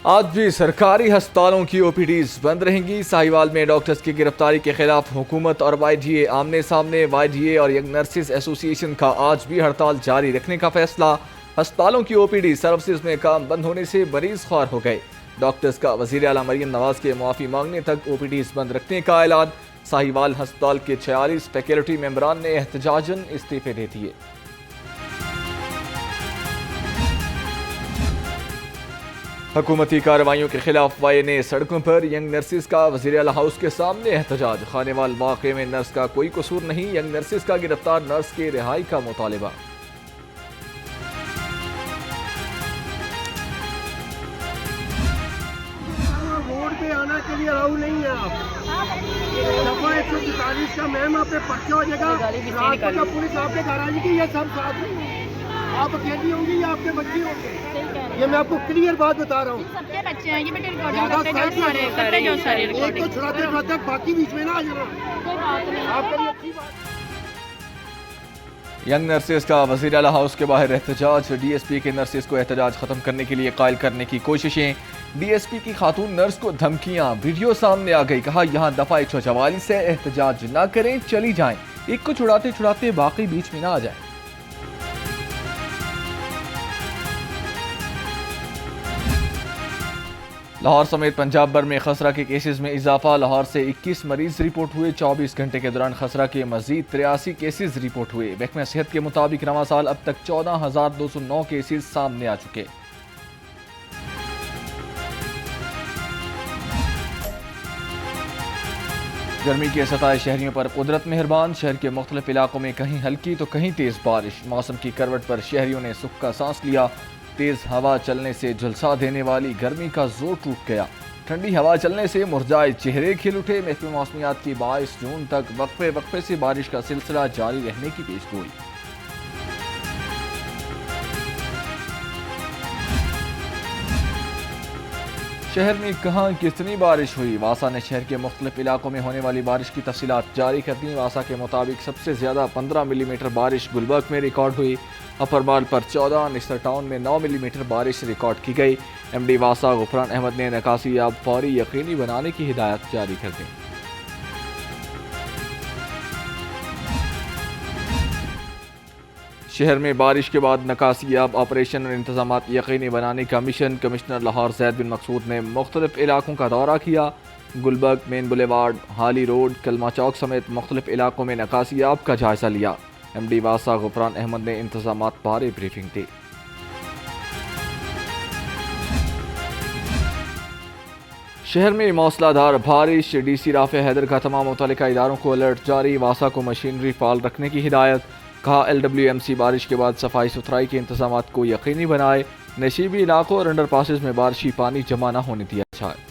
آج بھی سرکاری ہسپتالوں کی او پی ڈیز بند رہیں گی۔ ساہیوال میں ڈاکٹرز کی گرفتاری کے خلاف حکومت اور وائی ڈی اے آمنے سامنے۔ وائی ڈی اے اور ینگ نرسز ایسوسی ایشن کا آج بھی ہڑتال جاری رکھنے کا فیصلہ۔ ہسپتالوں کی او پی ڈی سروسز میں کام بند ہونے سے مریض خوار ہو گئے۔ ڈاکٹرز کا وزیر اعلیٰ مریم نواز کے معافی مانگنے تک او پی ڈیز بند رکھنے کا اعلان۔ ساہیوال ہسپتال کے 46 فیکلٹی ممبران نے احتجاجاً استعفے دے دیے۔ حکومتی کارروائیوں کے خلاف وائی نے سڑکوں پر۔ ینگ نرسز کا وزیر اعلیٰ ہاؤس کے سامنے احتجاج۔ خانیوال واقعے میں نرس کا کوئی قصور نہیں، ینگ نرسز کا گرفتار نرس کے رہائی کا مطالبہ۔ روڈ پہ آنا کے لیے الاؤ نہیں ہے۔ آپ دفعہ 144 کا میم آپ پہ پرچہ ہو جائے گا۔ رات کو جب پولیس آپ کے گھر آئے گی، یہ سب ساتھ آپ اکیلی ہوں گی یا آپ کے بچے ہوں گے، یہ میں آپ کو کلیئر بات بتا رہا ہوں۔ سب کے بچے ہیں، یہ بیٹے ریکارڈنگ کرتے جو سارے ایک کو چھڑاتے چھڑاتے باقی بیچ میں نہ آ جانا۔ کوئی بات نہیں۔ آپ کے لیے اچھی بات۔ ینگ نرسز کا وزیر اعلیٰ ہاؤس کے باہر احتجاج۔ ڈی ایس پی کے نرسز کو احتجاج ختم کرنے کے لیے قائل کرنے کی کوششیں۔ ڈی ایس پی کی خاتون نرس کو دھمکیاں، ویڈیو سامنے آ گئی۔ کہا یہاں دفعہ 144 سے احتجاج نہ کریں، چلی جائیں۔ ایک کو چھڑاتے چھڑاتے باقی بیچ میں نہ آ جائیں۔ لاہور سمیت پنجاب بھر میں خسرہ کے کیسز میں اضافہ۔ لاہور سے 21 مریض رپورٹ ہوئے۔ 24 گھنٹے کے دوران خسرہ کے مزید 83 کیسز رپورٹ ہوئے۔ محکمہ صحت کے مطابق رواں سال اب تک 14,209 کیسز سامنے آ چکے۔ گرمی کے ستائے شہریوں پر قدرت مہربان۔ شہر کے مختلف علاقوں میں کہیں ہلکی تو کہیں تیز بارش۔ موسم کی کروٹ پر شہریوں نے سکھ کا سانس لیا۔ تیز ہوا چلنے سے جھلسا دینے والی گرمی کا زور ٹوٹ گیا۔ ٹھنڈی ہوا چلنے سے مرجھائے چہرے کھل اٹھے۔ محکمہ موسمیات کی 22 جون تک وقفے وقفے سے بارش کا سلسلہ جاری رہنے کی پیش گوئی۔ شہر میں کہاں کتنی بارش ہوئی؟ واسا نے شہر کے مختلف علاقوں میں ہونے والی بارش کی تفصیلات جاری کر دیں۔ واسا کے مطابق سب سے زیادہ 15 ملی میٹر بارش گلبرگ میں ریکارڈ ہوئی۔ اپر مال پر 14، نثر ٹاؤن میں 9 ملی میٹر بارش ریکارڈ کی گئی۔ ایم ڈی واسا غفران احمد نے نکاسی یاب فوری یقینی بنانے کی ہدایت جاری کر دیں۔ شہر میں بارش کے بعد نکاسی یاب آپریشن اور انتظامات یقینی بنانے کا مشن۔ کمشنر لاہور زید بن مقصود نے مختلف علاقوں کا دورہ کیا۔ گلبرگ، مین بولیوارڈ، حالی روڈ، کلمہ چوک سمیت مختلف علاقوں میں نکاسی یاب کا جائزہ لیا۔ ایم ڈی واسا غفران احمد نے انتظامات بارے بریفنگ دی۔ شہر میں موسلا دھار بارش۔ ڈی سی رافع حیدر کا تمام متعلقہ اداروں کو الرٹ جاری۔ واسا کو مشینری فعال رکھنے کی ہدایت۔ کہا ایل ڈبلیو ایم سی بارش کے بعد صفائی ستھرائی کے انتظامات کو یقینی بنائے۔ نشیبی علاقوں اور انڈر پاسز میں بارشی پانی جمع نہ ہونے دیا جائے۔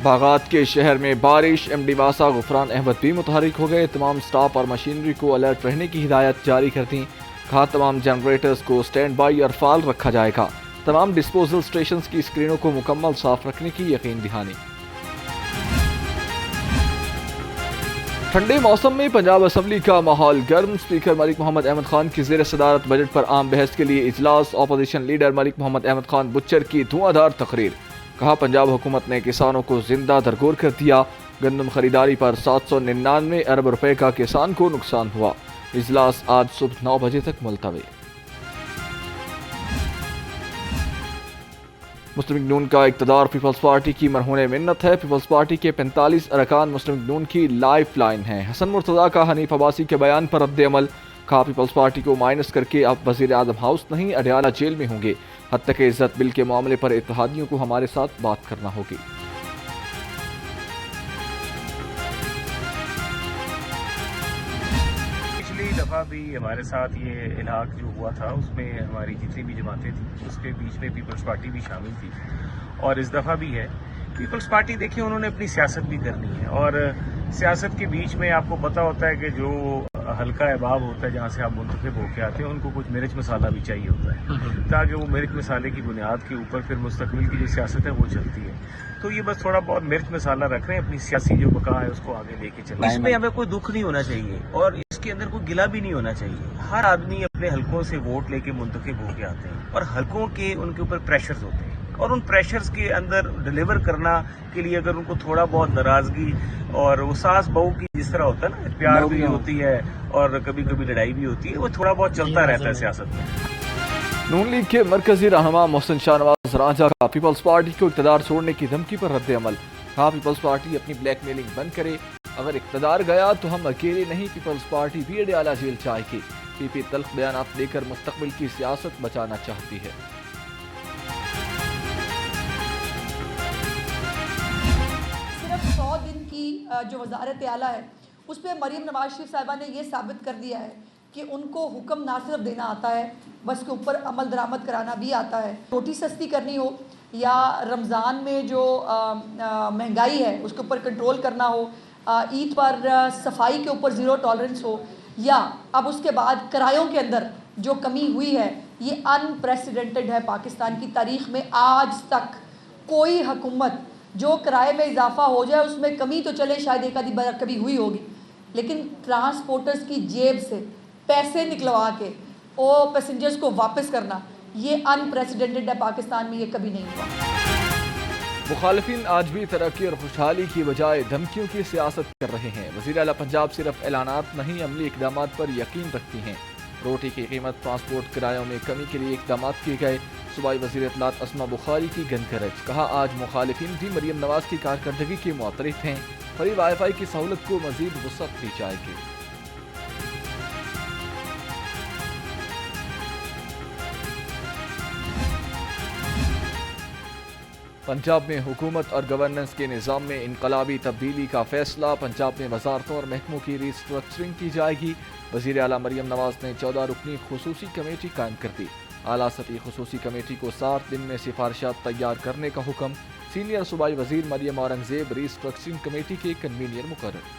باغات کے شہر میں بارش۔ ایم ڈی واسا غفران احمد بھی متحرک ہو گئے۔ تمام سٹاف اور مشینری کو الرٹ رہنے کی ہدایت جاری کر دیں۔ کہا تمام جنریٹرز کو سٹینڈ بائی اور فعال رکھا جائے گا۔ تمام ڈسپوزل سٹیشنز کی اسکرینوں کو مکمل صاف رکھنے کی یقین دہانی۔ ٹھنڈے موسم میں پنجاب اسمبلی کا ماحول گرم۔ اسپیکر ملک محمد احمد خان کی زیر صدارت بجٹ پر عام بحث کے لیے اجلاس۔ اپوزیشن لیڈر ملک محمد احمد خان بچر کی دھواں دھار تقریر۔ کہا پنجاب حکومت نے کسانوں کو زندہ درگور کر دیا۔ گندم خریداری پر 799 ارب روپے کا کسان کو نقصان ہوا۔ اجلاس آج صبح 9 بجے تک ملتوی۔ مسلم لیگ نون کا اقتدار پیپلز پارٹی کی مرہون منت ہے۔ پیپلز پارٹی کے 45 ارکان مسلم لیگ نون کی لائف لائن ہیں۔ حسن مرتضیٰ کا حنیف عباسی کے بیان پر رد عمل۔ کہا پیپلز پارٹی کو مائنس کر کے اب وزیر اعظم ہاؤس نہیں، اڈیالہ جیل میں ہوں گے۔ حد تک عزت بل کے معاملے پر اتحادیوں کو ہمارے ساتھ بات کرنا ہوگی۔ پچھلی دفعہ بھی ہمارے ساتھ یہ الحاق جو ہوا تھا، اس میں ہماری جتنی بھی جماعتیں تھیں اس کے بیچ میں پیپلز پارٹی بھی شامل تھی، اور اس دفعہ بھی ہے۔ پیپلز پارٹی دیکھیں انہوں نے اپنی سیاست بھی کرنی ہے، اور سیاست کے بیچ میں آپ کو پتہ ہوتا ہے کہ جو حلقہ احباب ہوتا ہے جہاں سے آپ منتخب ہو کے آتے ہیں، ان کو کچھ مرچ مسالہ بھی چاہیے ہوتا ہے تاکہ وہ مرچ مسالے کی بنیاد کے اوپر پھر مستقبل کی جو سیاست ہے وہ چلتی ہے۔ تو یہ بس تھوڑا بہت مرچ مسالہ رکھ رہے ہیں، اپنی سیاسی جو بقا ہے اس کو آگے لے کے چلیں۔ اس میں ہمیں کوئی دکھ نہیں ہونا چاہیے، اور اس کے اندر کوئی گلا بھی نہیں ہونا چاہیے. ہر آدمی اپنے حلقوں سے ووٹ لے کے منتخب ہو کے آتے ہیں اور حلقوں کے ان کے اوپر پریشرز ہوتے ہیں اور ان پریشرز کے اندر ڈیلیور کرنا کے لیے اگر ان کو تھوڑا بہت ناراضگی اور وہ ساس بہو کی جس طرح ہوتا ہے نا, پیار بھی ہوتی ہے اور کبھی کبھی لڑائی بھی ہوتی ہے, وہ تھوڑا بہت چلتا رہتا ہے سیاست میں. نون لیگ کے مرکزی رہنما محسن شاہ نواز رانجھا کا پیپلز پارٹی کو اقتدار چھوڑنے کی دھمکی پر رد عمل. کہا پیپلز پارٹی اپنی بلیک میلنگ بند کرے, اگر اقتدار گیا تو ہم اکیلے نہیں, پیپلز پارٹی بھی اڈیالہ جیل جائے گی. پی پی تلخ بیانات لے کر مستقبل کی سیاست بچانا چاہتی ہے. صرف 100 دن کی جو وزارت اعلیٰ ہے اس پہ مریم نواز شریف صاحبہ نے یہ ثابت کر دیا ہے کہ ان کو حکم نہ صرف دینا آتا ہے, بس کے اوپر عمل درآمد کرانا بھی آتا ہے. روٹی سستی کرنی ہو یا رمضان میں جو مہنگائی ہے اس کے اوپر کنٹرول کرنا ہو, عید پر صفائی کے اوپر زیرو ٹالرنس ہو, یا اب اس کے بعد کرایوں کے اندر جو کمی ہوئی ہے, یہ ان پریسیڈنٹڈ ہے پاکستان کی تاریخ میں. آج تک کوئی حکومت جو کرائے میں اضافہ ہو جائے اس میں کمی تو چلے شاید ایک آدھی بار کبھی ہوئی ہوگی, لیکن ٹرانسپورٹرز کی جیب سے پیسے نکلوا کے وہ پیسنجرز کو واپس کرنا, یہ ان پریسیڈنٹڈ ہے پاکستان میں, یہ کبھی نہیں ہوا. مخالفین آج بھی ترقی اور خوشحالی کی بجائے دھمکیوں کی سیاست کر رہے ہیں. وزیر اعلیٰ پنجاب صرف اعلانات نہیں عملی اقدامات پر یقین رکھتی ہیں. روٹی کی قیمت, ٹرانسپورٹ کرایوں میں کمی کے لیے اقدامات کیے گئے. صوبائی وزیر اطلاعات اسما بخاری کی گنگرج. کہا آج مخالفین بھی مریم نواز کی کارکردگی کے معترف ہیں. فری وائی فائی کی سہولت کو مزید وسعت دی جائے گی. پنجاب میں حکومت اور گورننس کے نظام میں انقلابی تبدیلی کا فیصلہ. پنجاب میں وزارتوں اور محکموں کی ری اسٹرکچرنگ کی جائے گی. وزیر اعلیٰ مریم نواز نے 14 رکنی خصوصی کمیٹی قائم کر دی. اعلیٰ سطحی خصوصی کمیٹی کو 60 دن میں سفارشات تیار کرنے کا حکم. سینئر صوبائی وزیر مریم اورنگزیب ری اسٹرکچرنگ کمیٹی کے کنوینر مقرر.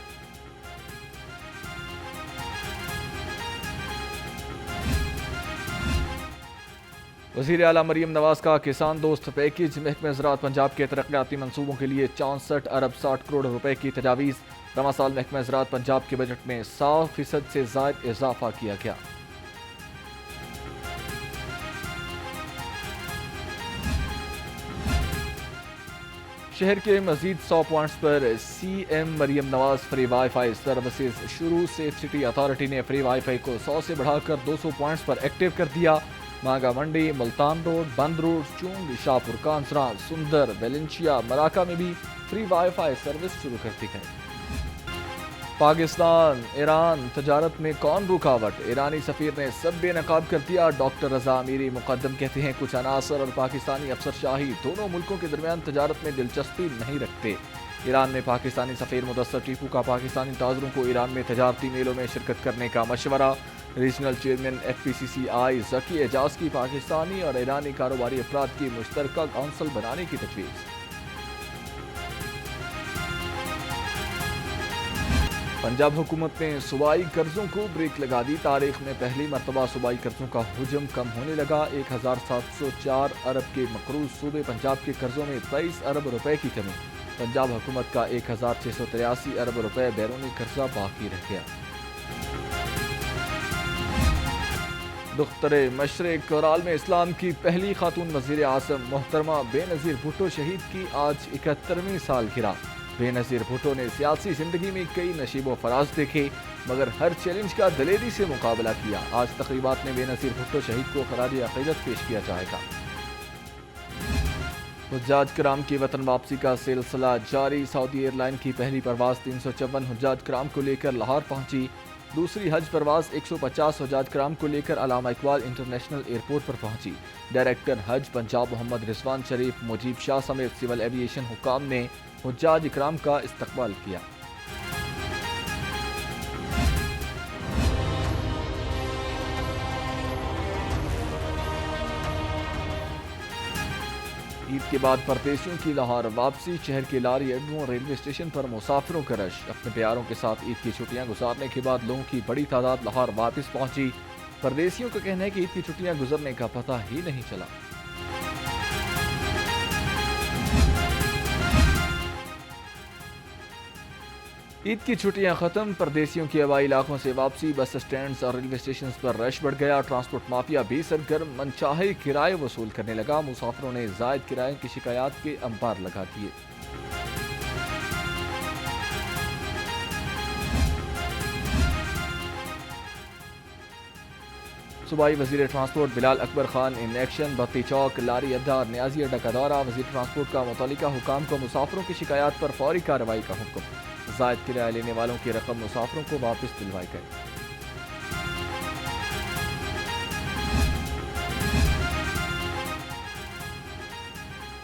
وزیر اعلیٰ مریم نواز کا کسان دوست پیکیج. محکمہ زراعت پنجاب کے ترقیاتی منصوبوں کے لیے 64 ارب 60 کروڑ روپے کی تجاویز. رواں سال محکمہ زراعت پنجاب کے بجٹ میں 100% سے زائد اضافہ کیا گیا. شہر کے مزید 100 پوائنٹس پر C M Maryam Nawaz free wi fi services شروع. سیف سٹی اتھارٹی نے فری وائی فائی کو 100 سے بڑھا کر 200 پوائنٹس پر ایکٹیو کر دیا. مانگا منڈی, ملتان روڈ, بند روڈ, چونگ, شاہپور کانسرا, سندر, ویلنچیا, مراکہ میں بھی فری وائی فائی سروس شروع کر دی گئی. پاکستان ایران تجارت میں کون رکاوٹ؟ ایرانی سفیر نے سب بے نقاب کر دیا. ڈاکٹر رضا امیری مقدم کہتے ہیں کچھ عناصر اور پاکستانی افسر شاہی دونوں ملکوں کے درمیان تجارت میں دلچسپی نہیں رکھتے. ایران میں پاکستانی سفیر مدثر ٹیپو کا پاکستانی تاجروں کو ایران میں تجارتی میلوں میں شرکت کرنے کا مشورہ. ریجنل چیئرمین ایف پی سی سی آئی ذکی اعجاز کی پاکستانی اور ایرانی کاروباری افراد کی مشترکہ کونسل بنانے کی تجویز. پنجاب حکومت نے صوبائی قرضوں کو بریک لگا دی. تاریخ میں پہلی مرتبہ صوبائی قرضوں کا حجم کم ہونے لگا. 1704 ارب کے مقروض صوبے پنجاب کے قرضوں میں 23 ارب روپے کی کمی. پنجاب حکومت کا 1683 ارب روپے بیرونی قرضہ باقی رہ گیا. دختر مشرق کرال میں اسلام کی پہلی خاتون وزیر اعظم محترمہ بے نظیر بھٹو شہید کی آج 71ویں سالگرہ. بے نظیر بھٹو نے سیاسی زندگی میں کئی نشیب و فراز دیکھے مگر ہر چیلنج کا دلیری سے مقابلہ کیا. آج تقریبات میں بے نظیر بھٹو شہید کو خراج عقیدت پیش کیا جائے گا. حجاج کرام کی وطن واپسی کا سلسلہ جاری. سعودی ایئر لائن کی پہلی پرواز 354 حجاج کرام کو لے کر لاہور پہنچی. دوسری حج پرواز 150 حجاج کرام کو لے کر علامہ اقبال انٹرنیشنل ایئرپورٹ پر پہنچی. ڈائریکٹر حج پنجاب محمد رضوان شریف مجیب شاہ سمیت سول ایویشن حکام نے حجاج کرام کا استقبال کیا. عید کے بعد پردیسیوں کی لاہور واپسی. شہر کے لاری اڈوں ریلوے اسٹیشن پر مسافروں کا رش. اپنے پیاروں کے ساتھ عید کی چھٹیاں گزارنے کے بعد لوگوں کی بڑی تعداد لاہور واپس پہنچی. پردیسیوں کا کہنا ہے کہ عید کی چھٹیاں گزرنے کا پتہ ہی نہیں چلا. عید کی چھٹیاں ختم، پردیسیوں کی آبائی علاقوں سے واپسی، بس اسٹینڈز اور ریلوے اسٹیشنز پر رش بڑھ گیا، ٹرانسپورٹ مافیا بھی سرگرم، منچاہے کرائے وصول کرنے لگا، مسافروں نے زائد کرائے کی شکایات کے انبار لگا دیے۔ صوبائی وزیر transport Bilal Akbar Khan in action, Bhatti Chowk, Lari اڈا، نیازی اڈا کا دورہ، وزیر ٹرانسپورٹ کا متعلقہ حکام کو مسافروں کی شکایات پر فوری کارروائی کا حکم، زائد کرایہ لینے والوں کی رقم مسافروں کو واپس دلوائی گئی۔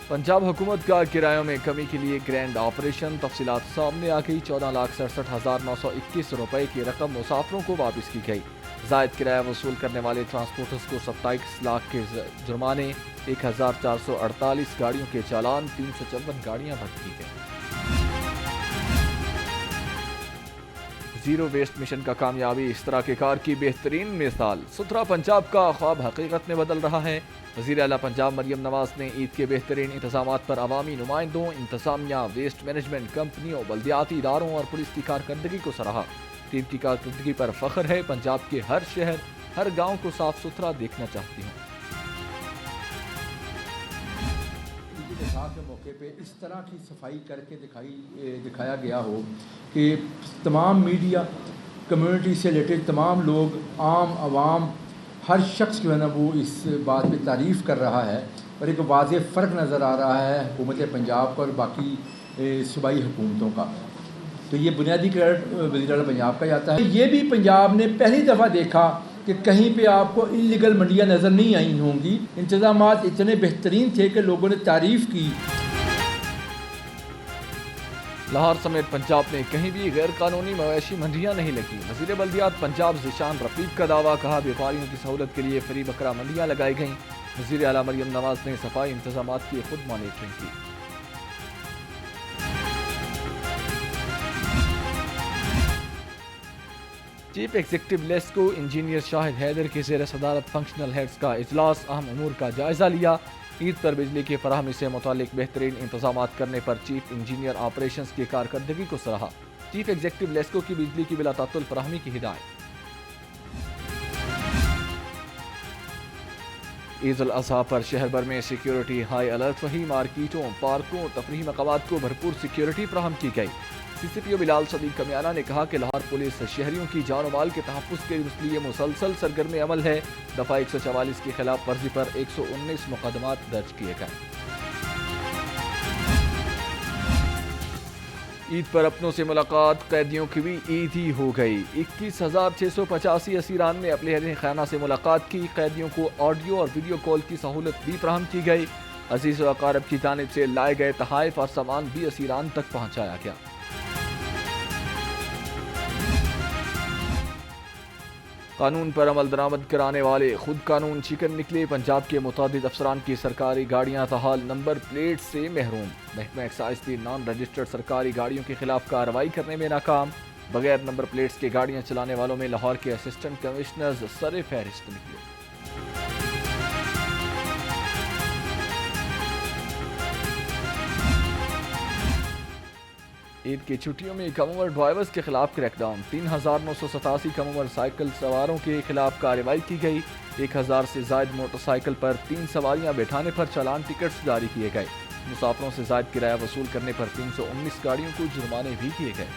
پنجاب حکومت کا کرایوں میں کمی کے لیے گرینڈ آپریشن، تفصیلات سامنے آ گئی، 14,67,921 روپے کی رقم مسافروں کو واپس کی گئی، زائد کرایہ وصول کرنے والے ٹرانسپورٹرز کو 27 لاکھ کے جرمانے، 1,448 گاڑیوں کے چالان، 354 گاڑیاں رد کی گئیں۔ زیرو ویسٹ مشن کا کامیابی اس طرح کے کار کی بہترین مثال، ستھرا پنجاب کا خواب حقیقت میں بدل رہا ہے۔ وزیر اعلیٰ پنجاب مریم نواز نے عید کے بہترین انتظامات پر عوامی نمائندوں، انتظامیہ، ویسٹ مینجمنٹ کمپنیوں، بلدیاتی اداروں اور پولیس کی کارکردگی کو سراہا۔ ٹیم کی کارکردگی پر فخر ہے، پنجاب کے ہر شہر، ہر گاؤں کو صاف ستھرا دیکھنا چاہتی ہوں۔ کے موقع پہ اس طرح کی صفائی کر کے دکھایا گیا ہو کہ تمام میڈیا، کمیونٹی سے ریلیٹڈ تمام لوگ، عام عوام، ہر شخص جو ہے نا وہ اس بات پہ تعریف کر رہا ہے اور ایک واضح فرق نظر آ رہا ہے حکومت پنجاب کا اور باقی صوبائی حکومتوں کا۔ تو یہ بنیادی کریڈٹ وزیر اعلیٰ پنجاب کا جاتا ہے۔ یہ بھی پنجاب نے پہلی دفعہ دیکھا کہ کہیں پہ آپ کو انلیگل منڈیاں نظر نہیں آئی ہوں گی، انتظامات اتنے بہترین تھے کہ لوگوں نے تعریف کی۔ لاہور سمیت پنجاب میں کہیں بھی غیر قانونی مویشی منڈیاں نہیں لگی، وزیر بلدیات پنجاب ذیشان رفیق کا دعویٰ، کہا بیوپاریوں کی سہولت کے لیے فری بکرا منڈیاں لگائی گئیں۔ وزیر اعلیٰ مریم نواز نے صفائی انتظامات کی خود مانیٹرنگ کی۔ چیف ایگزیکٹو لیسکو انجینئر شاہد حیدر کی زیر صدارت فنکشنل ہیڈز کا اجلاس، اہم امور کا جائزہ لیا۔ عید پر بجلی کی فراہمی سے متعلق بہترین انتظامات کرنے پر چیف انجینئر آپریشنز کی کارکردگی کو سراہا۔ چیف ایگزیکٹو لیسکو کی بجلی کی بلا تعطل فراہمی کی ہدایت۔ عید الاضحیٰ پر شہر بھر میں سیکیورٹی ہائی الرٹ رہی، مارکیٹوں، پارکوں، تفریحی مقامات کو بھرپور سیکیورٹی فراہم کی گئی۔ سی سی پی او بلال صدیق کمیانہ نے کہا کہ لاہور پولیس شہریوں کی جان و مال کے تحفظ کے لیے مسلسل سرگرم عمل ہے۔ دفعہ 144 کی خلاف ورزی پر 119 مقدمات درج کیے گئے۔ عید پر اپنوں سے ملاقات، قیدیوں کی بھی عید ہی ہو گئی۔ 21,685 اسیران نے اپنے اہل خانہ سے ملاقات کی، قیدیوں کو آڈیو اور ویڈیو کال کی سہولت بھی فراہم کی گئی۔ عزیز و اقارب کی جانب سے لائے گئے تحائف اور سامان بھی اسیران تک پہنچایا گیا۔ قانون پر عمل درآمد کرانے والے خود قانون شکن نکلے، پنجاب کے متعدد افسران کی سرکاری گاڑیاں تاحال نمبر پلیٹ سے محروم۔ محکمہ ایکسائز کی نان رجسٹرڈ سرکاری گاڑیوں کے خلاف کارروائی کرنے میں ناکام، بغیر نمبر پلیٹس کے گاڑیاں چلانے والوں میں لاہور کے اسسٹنٹ کمشنرز سر فہرست نکلے۔ عید کی چھٹیوں میں کم عمر ڈرائیورز کے خلاف کریک ڈاؤن، 3,987 کم عمر سائیکل سواروں کے خلاف کارروائی کی گئی۔ 1,000 سے زائد موٹر سائیکل پر 3 سواریاں بٹھانے پر چالان ٹکٹس جاری کیے گئے۔ مسافروں سے زائد کرایہ وصول کرنے پر 319 گاڑیوں کو جرمانے بھی کیے گئے۔